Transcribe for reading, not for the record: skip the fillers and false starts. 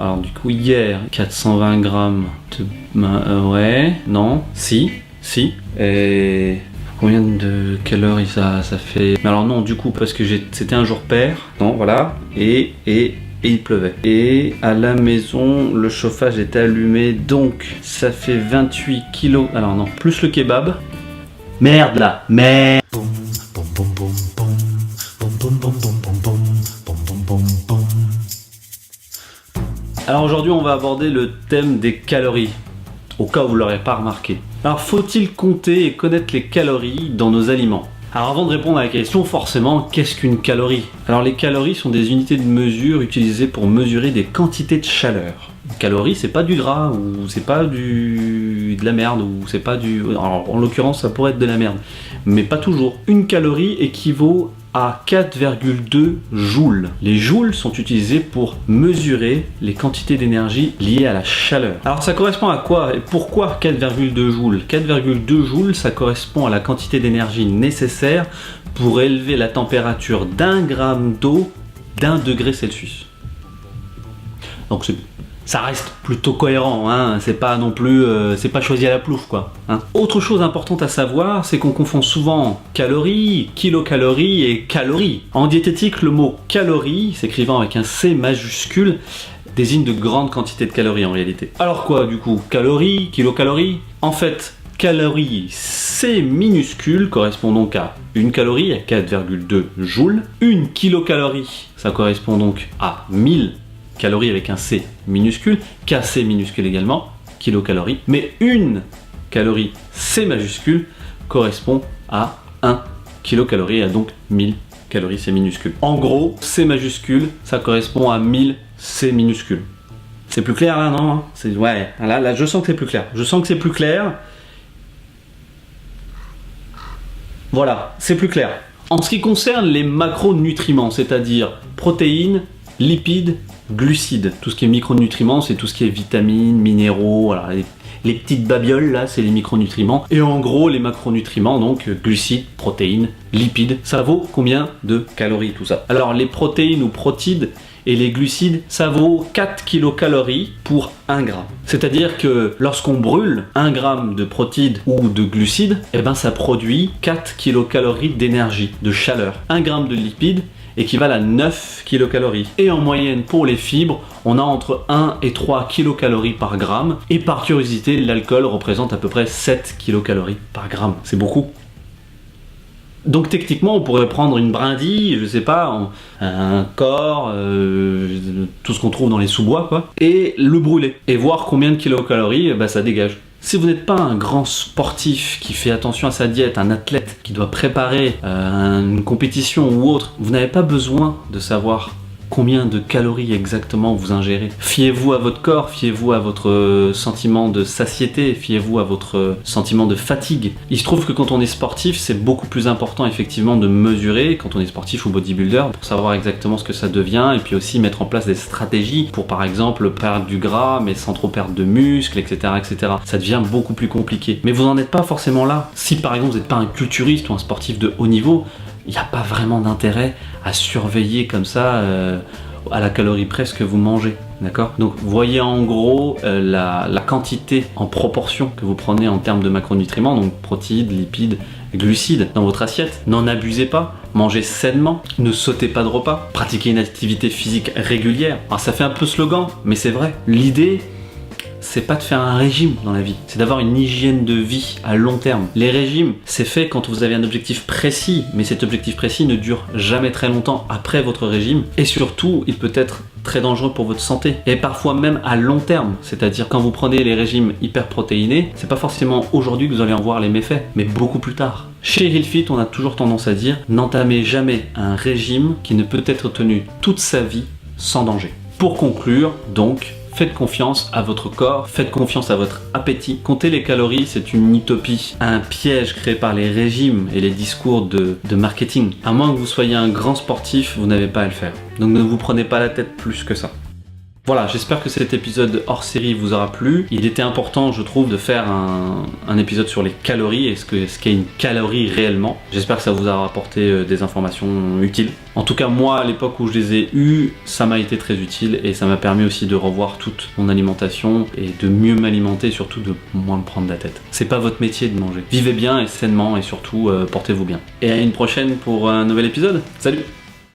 Alors du coup hier 420 grammes de... ouais, non, si. Et combien de calories ça fait? Mais alors non, du coup parce que c'était un jour pair. Non, voilà. Et il pleuvait. Et à la maison, le chauffage était allumé, donc ça fait 28 kilos. Alors non, plus le kebab. Merde là, merde. Alors aujourd'hui, on va aborder le thème des calories, au cas où vous ne l'aurez pas remarqué. Alors faut-il compter et connaître les calories dans nos aliments? Alors avant de répondre à la question, forcément, qu'est-ce qu'une calorie? Alors les calories sont des unités de mesure utilisées pour mesurer des quantités de chaleur. Une calorie, c'est pas du gras, ou c'est pas de la merde, ou c'est pas du... Alors en l'occurrence, ça pourrait être de la merde, mais pas toujours. Une calorie équivaut à 4,2 joules. Les joules sont utilisés pour mesurer les quantités d'énergie liées à la chaleur. Alors ça correspond à quoi et pourquoi 4,2 joules? 4,2 joules, ça correspond à la quantité d'énergie nécessaire pour élever la température d'1 gramme d'eau d'1 degré Celsius. Donc ça reste plutôt cohérent, hein. C'est pas non plus, c'est pas choisi à la plouffe quoi. Hein. Autre chose importante à savoir, c'est qu'on confond souvent calories, kilocalories et calories. En diététique, le mot calorie, s'écrivant avec un C majuscule, désigne de grandes quantités de calories en réalité. Alors quoi du coup? Calories, kilocalories? En fait, calories, C minuscule correspond donc à une calorie à 4,2 joules. Une kilocalorie, ça correspond donc à 1000 calories avec un C minuscule, KC minuscule également, kilocalories, mais une calorie C majuscule correspond à 1 kilocalorie, et donc 1000 calories C minuscule. En gros, C majuscule, ça correspond à 1000 C minuscule. C'est plus clair là, non? Ouais, là, je sens que c'est plus clair. Je sens que c'est plus clair. Voilà, c'est plus clair. En ce qui concerne les macronutriments, c'est-à-dire protéines, lipides, glucides, tout ce qui est micronutriments, c'est tout ce qui est vitamines, minéraux, voilà, les petites babioles là, c'est les micronutriments. Et en gros, les macronutriments, donc glucides, protéines, lipides, ça vaut combien de calories tout ça? Alors les protéines ou protides et les glucides, ça vaut 4 kilocalories pour 1 gramme. C'est-à-dire que lorsqu'on brûle 1 gramme de protides ou de glucides, eh ben ça produit 4 kilocalories d'énergie, de chaleur. 1 gramme de lipides équivalent à 9 kilocalories. Et en moyenne pour les fibres, on a entre 1 et 3 kilocalories par gramme. Et par curiosité, l'alcool représente à peu près 7 kilocalories par gramme. C'est beaucoup. Donc techniquement, on pourrait prendre une brindille, je sais pas, un corps, tout ce qu'on trouve dans les sous-bois, quoi, et le brûler. Et voir combien de kilocalories ça dégage. Si vous n'êtes pas un grand sportif qui fait attention à sa diète, un athlète qui doit préparer une compétition ou autre, vous n'avez pas besoin de savoir combien de calories exactement vous ingérez. Fiez-vous à votre corps, fiez-vous à votre sentiment de satiété, fiez-vous à votre sentiment de fatigue. Il se trouve que quand on est sportif, c'est beaucoup plus important effectivement de mesurer, quand on est sportif ou bodybuilder, pour savoir exactement ce que ça devient, et puis aussi mettre en place des stratégies pour par exemple perdre du gras, mais sans trop perdre de muscles, etc., etc. Ça devient beaucoup plus compliqué. Mais vous n'en êtes pas forcément là. Si par exemple vous n'êtes pas un culturiste ou un sportif de haut niveau, il n'y a pas vraiment d'intérêt à surveiller comme ça à la calorie près ce que vous mangez, d'accord? Donc voyez en gros la quantité en proportion que vous prenez en termes de macronutriments, donc protéines, lipides, glucides dans votre assiette. N'en abusez pas, mangez sainement, ne sautez pas de repas, pratiquez une activité physique régulière. Alors ça fait un peu slogan, mais c'est vrai. L'idée, c'est pas de faire un régime dans la vie, c'est d'avoir une hygiène de vie à long terme. Les régimes, c'est fait quand vous avez un objectif précis, mais cet objectif précis ne dure jamais très longtemps après votre régime, et surtout, il peut être très dangereux pour votre santé, et parfois même à long terme, c'est-à-dire quand vous prenez les régimes hyperprotéinés, c'est pas forcément aujourd'hui que vous allez en voir les méfaits, mais beaucoup plus tard. Chez HealthFit, on a toujours tendance à dire, n'entamez jamais un régime qui ne peut être tenu toute sa vie sans danger. Pour conclure, donc, faites confiance à votre corps, faites confiance à votre appétit. Compter les calories, c'est une utopie, un piège créé par les régimes et les discours de marketing. À moins que vous soyez un grand sportif, vous n'avez pas à le faire. Donc ne vous prenez pas la tête plus que ça. Voilà, j'espère que cet épisode hors série vous aura plu. Il était important, je trouve, de faire un épisode sur les calories et ce qu'est une calorie réellement. J'espère que ça vous a apporté des informations utiles. En tout cas, moi, à l'époque où je les ai eues, ça m'a été très utile et ça m'a permis aussi de revoir toute mon alimentation et de mieux m'alimenter et surtout de moins me prendre la tête. C'est pas votre métier de manger. Vivez bien et sainement et surtout portez-vous bien. Et à une prochaine pour un nouvel épisode. Salut!